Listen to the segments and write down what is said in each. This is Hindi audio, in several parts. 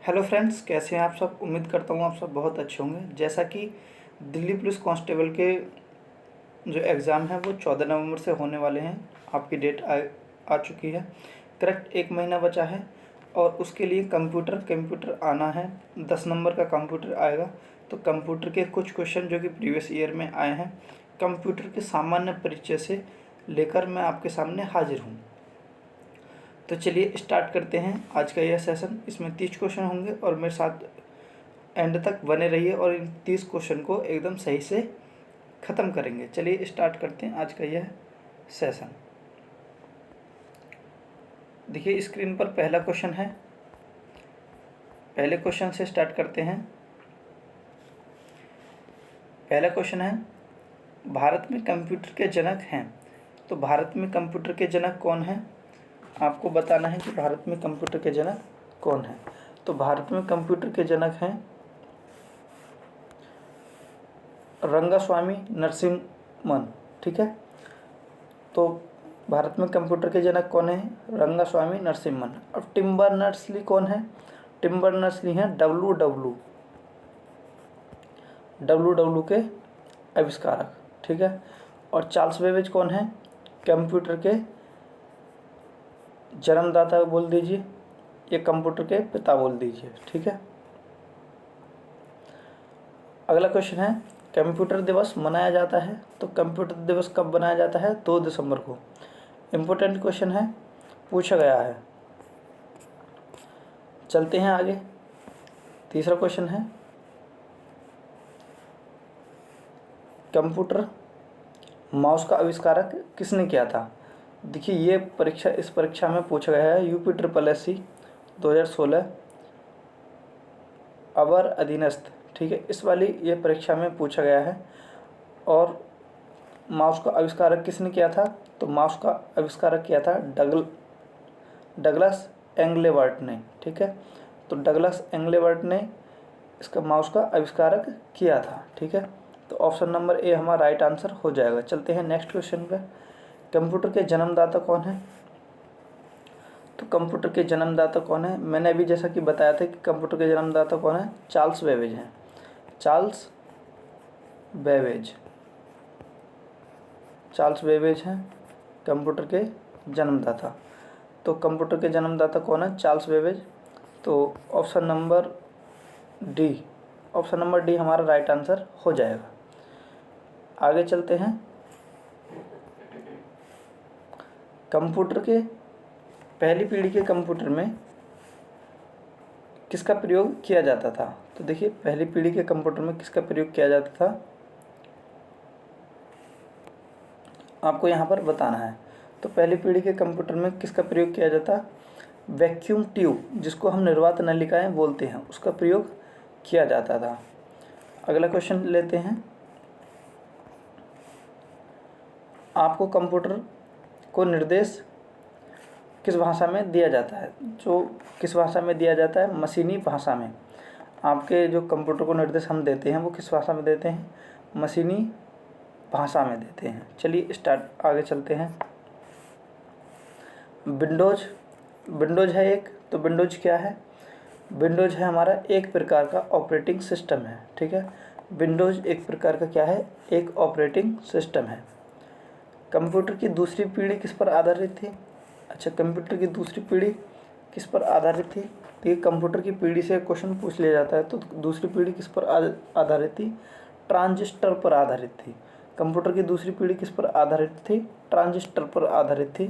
हेलो फ्रेंड्स, कैसे हैं आप सब। उम्मीद करता हूँ आप सब बहुत अच्छे होंगे। जैसा कि दिल्ली पुलिस कांस्टेबल के जो एग्ज़ाम है वो 14 नवंबर से होने वाले हैं। आपकी डेट आ चुकी है। करेक्ट 1 महीना बचा है और उसके लिए कंप्यूटर आना है। 10 नंबर का कंप्यूटर आएगा। तो कंप्यूटर के कुछ क्वेश्चन जो कि प्रीवियस ईयर में आए हैं, कंप्यूटर के सामान्य परिचय से लेकर मैं आपके सामने हाजिर हूँ। तो चलिए स्टार्ट करते हैं आज का यह सेशन। इसमें 30 क्वेश्चन होंगे और मेरे साथ एंड तक बने रहिए और इन 30 क्वेश्चन को एकदम सही से ख़त्म करेंगे। चलिए स्टार्ट करते हैं आज का यह सेशन। देखिए स्क्रीन पर पहला क्वेश्चन है। पहले क्वेश्चन से स्टार्ट करते हैं। पहला क्वेश्चन है, भारत में कंप्यूटर के जनक हैं। तो भारत में कंप्यूटर के जनक कौन हैं, आपको बताना है कि भारत में कंप्यूटर के जनक कौन है। तो भारत में कंप्यूटर के जनक हैं रंगास्वामी नरसिम्हन। ठीक है, तो भारत में कंप्यूटर के जनक कौन है, रंगास्वामी नरसिम्हन। अब टिम बर्नर्स-ली कौन है, टिम बर्नर्स-ली हैं डब्ल्यू के आविष्कारक। ठीक है, और चार्ल्स बेबेज कौन है, कंप्यूटर के जन्मदाता बोल दीजिए, ये कंप्यूटर के पिता बोल दीजिए। ठीक है, अगला क्वेश्चन है, कंप्यूटर दिवस मनाया जाता है। तो कंप्यूटर दिवस कब मनाया जाता है, 2 दिसंबर को। इम्पोर्टेंट क्वेश्चन है, पूछा गया है। चलते हैं आगे। तीसरा क्वेश्चन है, कंप्यूटर माउस का आविष्कारक किसने किया था। देखिए ये परीक्षा, इस परीक्षा में पूछा गया है UPSSC 2016 अवर अधीनस्थ। ठीक है, इस वाली ये परीक्षा में पूछा गया है। और माउस का आविष्कारक किसने किया था, तो माउस का आविष्कारक किया था डगलस एंग्लेवर्ट ने। ठीक है, तो डगलस एंग्लेवर्ट ने इसका माउस का आविष्कारक किया था। ठीक है, तो ऑप्शन नंबर ए हमारा राइट आंसर हो जाएगा। चलते हैं नेक्स्ट क्वेश्चन पे। कंप्यूटर के जन्मदाता कौन है। तो कंप्यूटर के जन्मदाता कौन है, मैंने अभी जैसा कि बताया था कि कंप्यूटर के जन्मदाता कौन है, चार्ल्स बेबेज हैं। चार्ल्स बेबेज हैं कंप्यूटर के जन्मदाता। तो कंप्यूटर के जन्मदाता कौन है, चार्ल्स बेबेज। तो ऑप्शन नंबर डी हमारा राइट आंसर हो जाएगा। आगे चलते हैं। कंप्यूटर के पहली पीढ़ी के कंप्यूटर में किसका प्रयोग किया जाता था। तो देखिए पहली पीढ़ी के कंप्यूटर में किसका प्रयोग किया जाता था, आपको यहाँ पर बताना है। तो पहली पीढ़ी के कंप्यूटर में किसका प्रयोग किया जाता, वैक्यूम ट्यूब, जिसको हम निर्वात नलिकाएं बोलते हैं, उसका प्रयोग किया जाता था। अगला क्वेश्चन लेते हैं। आपको कंप्यूटर को निर्देश किस भाषा में दिया जाता है, जो किस भाषा में दिया जाता है, मशीनी भाषा में। आपके जो कंप्यूटर को निर्देश हम देते हैं वो किस भाषा में देते हैं, मशीनी भाषा में देते हैं। चलिए स्टार्ट आगे चलते हैं। विंडोज है एक, तो विंडोज क्या है, विंडोज है हमारा एक प्रकार का ऑपरेटिंग सिस्टम है। ठीक है, विंडोज एक प्रकार का क्या है, एक ऑपरेटिंग सिस्टम है। कंप्यूटर की दूसरी पीढ़ी किस पर आधारित थी। अच्छा, कंप्यूटर की दूसरी पीढ़ी किस पर आधारित थी, तो ये कंप्यूटर की पीढ़ी से क्वेश्चन पूछ लिया जाता है। तो दूसरी पीढ़ी किस पर आधारित थी, ट्रांजिस्टर पर आधारित थी। कंप्यूटर की दूसरी पीढ़ी किस पर आधारित थी, ट्रांजिस्टर पर आधारित थी।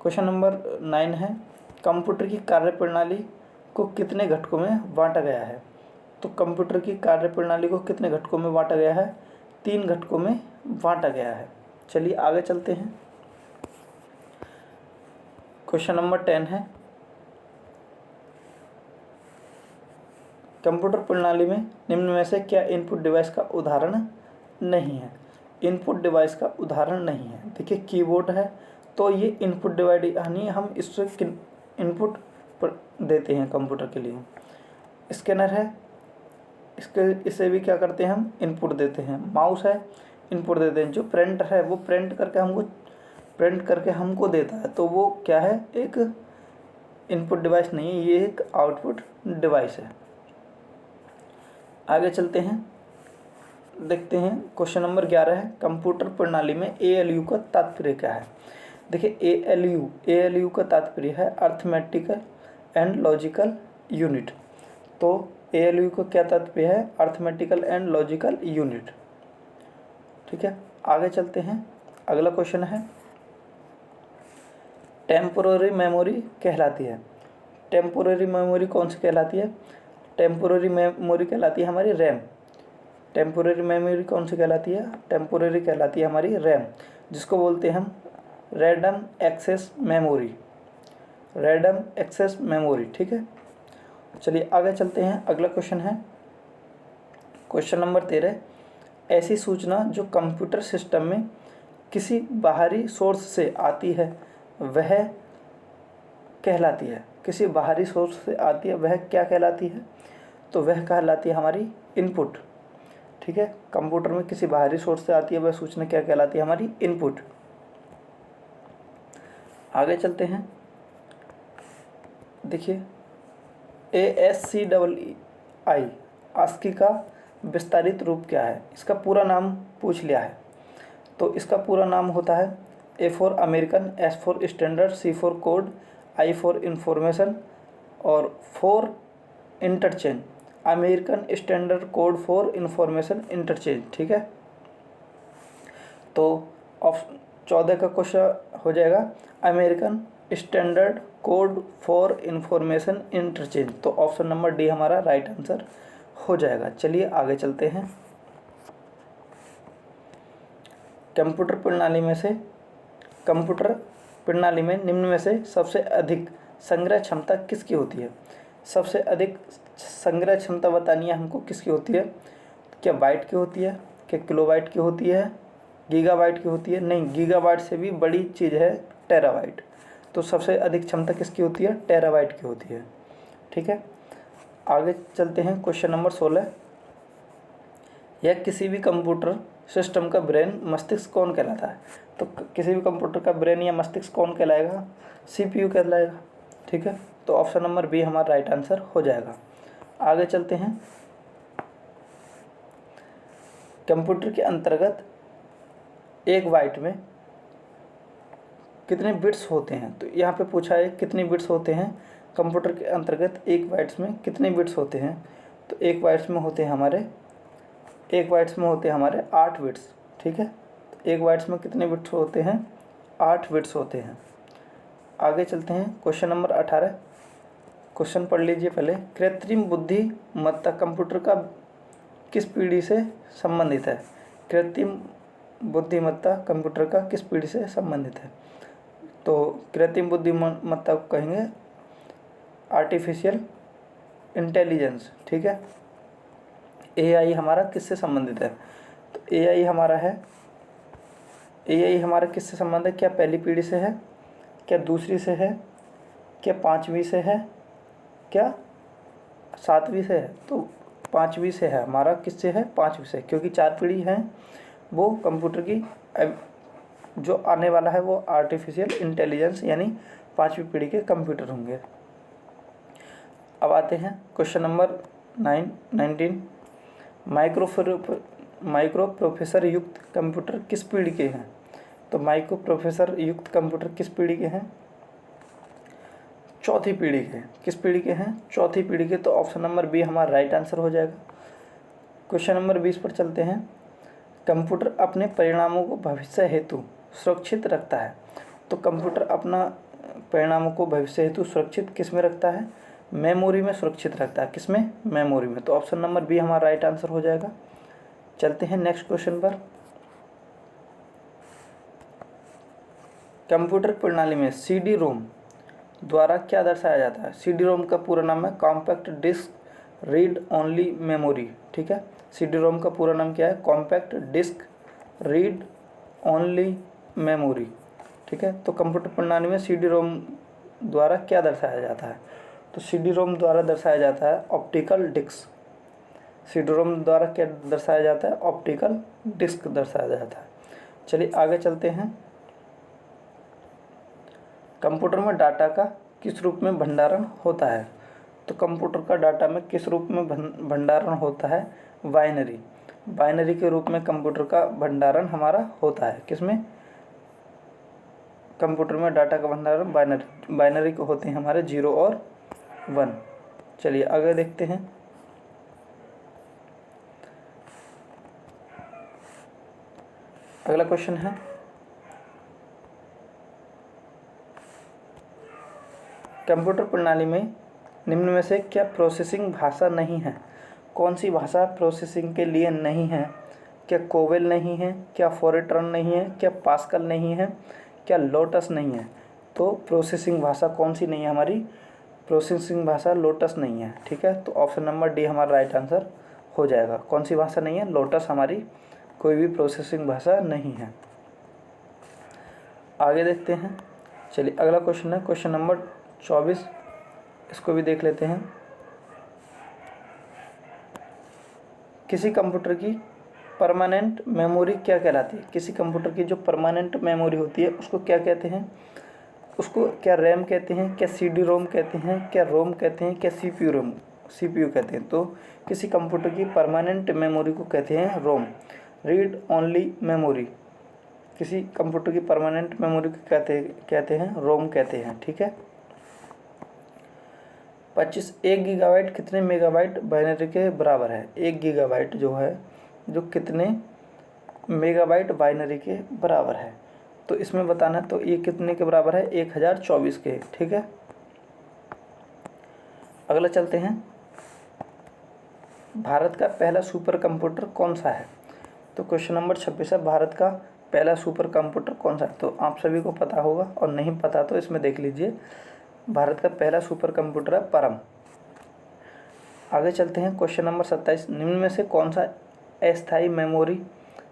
क्वेश्चन नंबर 9 है, कंप्यूटर की कार्यप्रणाली को कितने घटकों में बांटा गया है। तो कंप्यूटर की कार्यप्रणाली को कितने घटकों में बांटा गया है, 3 घटकों में बांटा गया है। चलिए आगे चलते हैं। क्वेश्चन नंबर 10 है, कंप्यूटर प्रणाली में निम्न में से क्या इनपुट डिवाइस का उदाहरण नहीं है। इनपुट डिवाइस का उदाहरण नहीं है, देखिए कीबोर्ड है तो ये इनपुट डिवाइस, यानी हम इससे इनपुट देते हैं कंप्यूटर के लिए। स्कैनर है, इसे भी क्या करते हैं, हम इनपुट देते हैं। माउस है, इनपुट देते हैं। जो प्रिंटर है वो प्रिंट करके हमको देता है, तो वो क्या है, एक इनपुट डिवाइस नहीं है, ये एक आउटपुट डिवाइस है। आगे चलते हैं, देखते हैं क्वेश्चन नंबर 11 है, कंप्यूटर प्रणाली में ALU का तात्पर्य क्या है। देखिए ALU का तात्पर्य है अर्थमेटिकल एंड लॉजिकल यूनिट। तो ALU का क्या तात्पर्य है, अर्थमेटिकल एंड लॉजिकल यूनिट। ठीक है, आगे चलते हैं, अगला क्वेश्चन है, टेम्पोररी मेमोरी कहलाती है। टेम्पोररी मेमोरी कौन सी कहलाती है, टेम्पोररी मेमोरी कहलाती है हमारी रैम। टेम्पोररी मेमोरी कौन सी कहलाती है, टेम्पोररी कहलाती है हमारी रैम, जिसको बोलते हैं हम random access memory, random access memory. ठीक है, चलिए आगे चलते हैं, अगला क्वेश्चन है क्वेश्चन नंबर 13, ऐसी सूचना जो कंप्यूटर सिस्टम में किसी बाहरी सोर्स से आती है वह कहलाती है। किसी बाहरी सोर्स से आती है वह क्या कहलाती है, तो वह कहलाती है हमारी इनपुट। ठीक है, कंप्यूटर में किसी बाहरी सोर्स से आती है वह सूचना क्या कहलाती है, हमारी इनपुट। आगे चलते हैं, देखिए ASCII ASCII का विस्तारित रूप क्या है, इसका पूरा नाम पूछ लिया है। तो इसका पूरा नाम होता है A for American, S for standard, C for code, I for information और 4 interchange, American standard code for information interchange. ठीक है, तो ऑप्शन 14 का क्वेश्चन हो जाएगा American standard code for information interchange. तो ऑप्शन नंबर डी हमारा राइट आंसर हो जाएगा। चलिए आगे चलते हैं, कंप्यूटर प्रणाली में निम्न में से सबसे अधिक संग्रह क्षमता किसकी होती है। सबसे अधिक संग्रह क्षमता बतानी है हमको किसकी होती है, क्या बाइट की होती है, क्या किलोबाइट की होती है, गीगाबाइट की होती है, नहीं गीगाबाइट से भी बड़ी चीज़ है टेराबाइट। तो सबसे अधिक क्षमता किसकी होती है, टेराबाइट की होती है। ठीक है, आगे चलते हैं, क्वेश्चन नंबर 16, यह किसी भी कंप्यूटर सिस्टम का ब्रेन मस्तिष्क कौन कहलाता है। तो किसी भी कंप्यूटर का ब्रेन या मस्तिष्क कौन कहलाएगा, CPU कहलाएगा। ठीक है, तो ऑप्शन नंबर बी हमारा राइट आंसर हो जाएगा। आगे चलते हैं, कंप्यूटर के अंतर्गत एक बाइट में कितने बिट्स होते हैं। तो यहाँ पे पूछा है कितने बिट्स होते हैं, कंप्यूटर के अंतर्गत एक बाइट्स में कितने बिट्स होते हैं। तो एक बाइट्स में होते हैं हमारे 8 बिट्स। ठीक है, तो एक बाइट्स में कितने बिट्स होते हैं, 8 बिट्स होते हैं। आगे चलते हैं, क्वेश्चन नंबर 18, क्वेश्चन पढ़ लीजिए पहले, कृत्रिम बुद्धिमत्ता कंप्यूटर का किस पीढ़ी से संबंधित है। कृत्रिम बुद्धिमत्ता कंप्यूटर का किस पीढ़ी से संबंधित है। तो कृत्रिम बुद्धिमत्ता को कहेंगे आर्टिफिशियल इंटेलिजेंस। ठीक है, AI हमारा किससे संबंधित है, तो AI हमारा किससे संबंध है, क्या पहली पीढ़ी से है, क्या दूसरी से है, क्या 5वीं से है, क्या 7वीं से है। तो 5वीं से है हमारा, किससे है, 5वीं से, क्योंकि 4 पीढ़ी हैं वो कंप्यूटर की, जो आने वाला है वो आर्टिफिशियल इंटेलिजेंस यानी 5वीं पीढ़ी के कंप्यूटर होंगे। अब आते हैं क्वेश्चन नंबर 19, माइक्रो प्रोसेसर युक्त कंप्यूटर किस पीढ़ी के हैं। तो माइक्रो प्रोसेसर युक्त कंप्यूटर किस पीढ़ी के हैं, चौथी पीढ़ी के। किस पीढ़ी के हैं, चौथी पीढ़ी के। तो ऑप्शन नंबर बी हमारा राइट आंसर हो जाएगा। क्वेश्चन नंबर 20 पर चलते हैं, कंप्यूटर अपने परिणामों को भविष्य हेतु सुरक्षित रखता है। तो कंप्यूटर अपना परिणामों को भविष्य हेतु सुरक्षित किस में रखता है, मेमोरी में सुरक्षित रखता है। किस में, मेमोरी में। तो ऑप्शन नंबर बी हमारा राइट आंसर हो जाएगा। चलते हैं नेक्स्ट क्वेश्चन पर, कंप्यूटर प्रणाली में CD-ROM द्वारा क्या दर्शाया जाता है। CD-ROM का पूरा नाम है compact disc read only memory. ठीक है, CD-ROM का पूरा नाम क्या है, compact disc read only memory. ठीक है, तो कंप्यूटर प्रणाली में CD-ROM द्वारा क्या दर्शाया जाता है। तो CD-ROM द्वारा दर्शाया जाता है ऑप्टिकल डिस्क। CD-ROM द्वारा क्या दर्शाया जाता है, ऑप्टिकल डिस्क दर्शाया जाता है। चलिए आगे चलते हैं, कंप्यूटर में डाटा का किस रूप में भंडारण होता है? तो कंप्यूटर का डाटा में किस रूप में भंडारण होता है? बाइनरी। बाइनरी के रूप में कंप्यूटर का भंडारण हमारा होता है। किसमें? कंप्यूटर में डाटा का भंडारण बाइनरी को होते हैं हमारे 0 और 1। चलिए आगे देखते हैं। अगला क्वेश्चन है, कंप्यूटर प्रणाली में निम्न में से क्या प्रोसेसिंग भाषा नहीं है? कौन सी भाषा प्रोसेसिंग के लिए नहीं है? क्या कोवेल नहीं है? क्या फोरेट्रॉन नहीं है? क्या पास्कल नहीं है? क्या लोटस नहीं है? तो प्रोसेसिंग भाषा कौन सी नहीं है हमारी? प्रोसेसिंग भाषा लोटस नहीं है। ठीक है, तो ऑप्शन नंबर डी हमारा राइट आंसर हो जाएगा। कौन सी भाषा नहीं है? लोटस हमारी कोई भी प्रोसेसिंग भाषा नहीं है। आगे देखते हैं। चलिए अगला क्वेश्चन है क्वेश्चन नंबर 24, इसको भी देख लेते हैं। किसी कंप्यूटर की परमानेंट मेमोरी क्या कहलाती है? किसी कंप्यूटर की जो परमानेंट मेमोरी होती है उसको क्या कहते हैं? उसको क्या रैम कहते हैं? क्या CD रोम कहते हैं? क्या रोम कहते हैं? क्या CPU कहते हैं? तो किसी कंप्यूटर की परमानेंट मेमोरी को कहते हैं रोम, रीड ओनली मेमोरी। किसी कंप्यूटर की परमानेंट मेमोरी को कहते हैं रोम कहते हैं। ठीक है। 1 गीगाबाइट कितने मेगाबाइट बाइनरी के बराबर है? 1 गीगाबाइट जो है जो कितने मेगाबाइट बाइनरी के बराबर है? तो इसमें बताना है, तो ये कितने के बराबर है? 1024 के। ठीक है, अगला चलते हैं। भारत का पहला सुपर कंप्यूटर कौन सा है? तो क्वेश्चन नंबर 26 है, भारत का पहला सुपर कंप्यूटर कौन सा है? तो आप सभी को पता होगा, और नहीं पता तो इसमें देख लीजिए। भारत का पहला सुपर कंप्यूटर है परम। आगे चलते हैं क्वेश्चन नंबर 27, निम्न में से कौन सा अस्थायी मेमोरी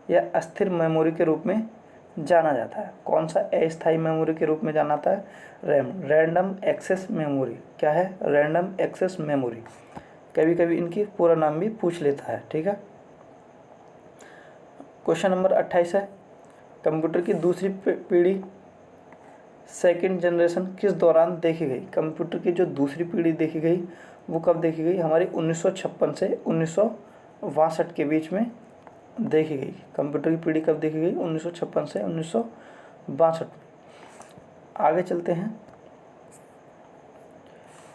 या अस्थिर मेमोरी के रूप में जाना जाता है? कौन सा अस्थायी मेमोरी के रूप में जाना जाता है? RAM, random access memory. क्या है? Random access memory. कभी कभी इनकी पूरा नाम भी पूछ लेता है। ठीक है, क्वेश्चन नंबर 28 है, कंप्यूटर की दूसरी पीढ़ी सेकंड जनरेशन किस दौरान देखी गई? कंप्यूटर की जो दूसरी पीढ़ी देखी गई वो कब देखी गई? हमारी 1956 से 1962 के बीच में देखी गई। कंप्यूटर की पीढ़ी कब देखी गई? 1956 से 1962। आगे चलते हैं,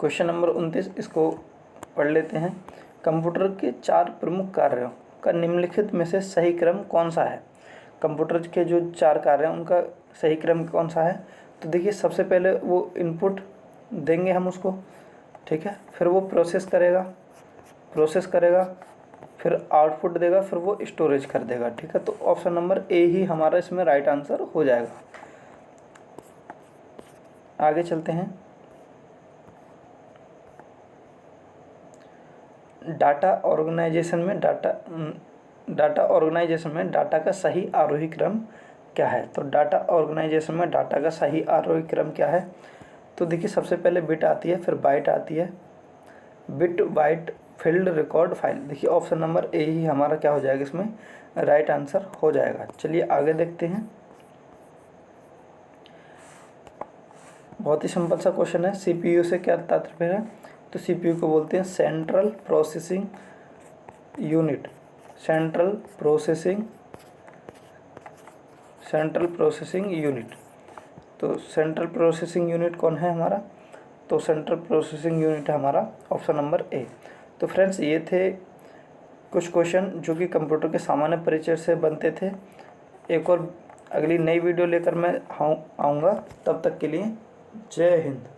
क्वेश्चन नंबर 29, इसको पढ़ लेते हैं। कंप्यूटर के 4 प्रमुख कार्यों का निम्नलिखित में से सही क्रम कौन सा है? कंप्यूटर के जो 4 कार्य हैं उनका सही क्रम कौन सा है? तो देखिए, सबसे पहले वो इनपुट देंगे हम उसको। ठीक है, फिर वो प्रोसेस करेगा, फिर आउटपुट देगा, फिर वो स्टोरेज कर देगा। ठीक है, तो ऑप्शन नंबर ए ही हमारा इसमें राइट आंसर हो जाएगा। आगे चलते हैं, डाटा ऑर्गेनाइजेशन में डाटा का सही आरोही क्रम क्या है? तो डाटा ऑर्गेनाइजेशन में डाटा का सही आरोही क्रम क्या है? तो देखिए, सबसे पहले बिट आती है, फिर बाइट आती है, bit, byte, field, record, file. देखिए, ऑप्शन नंबर ए ही हमारा क्या हो जाएगा, इसमें राइट आंसर हो जाएगा। चलिए आगे देखते हैं। बहुत ही सिंपल सा क्वेश्चन है, CPU से क्या तात्पर्य है? तो CPU को बोलते हैं central processing unit. Central processing unit. तो सेंट्रल प्रोसेसिंग यूनिट कौन है हमारा? तो सेंट्रल प्रोसेसिंग यूनिट है हमारा ऑप्शन नंबर ए। तो फ्रेंड्स, ये थे कुछ क्वेश्चन जो कि कंप्यूटर के सामान्य परिचय से बनते थे। एक और अगली नई वीडियो लेकर मैं आऊँगा। तब तक के लिए जय हिंद।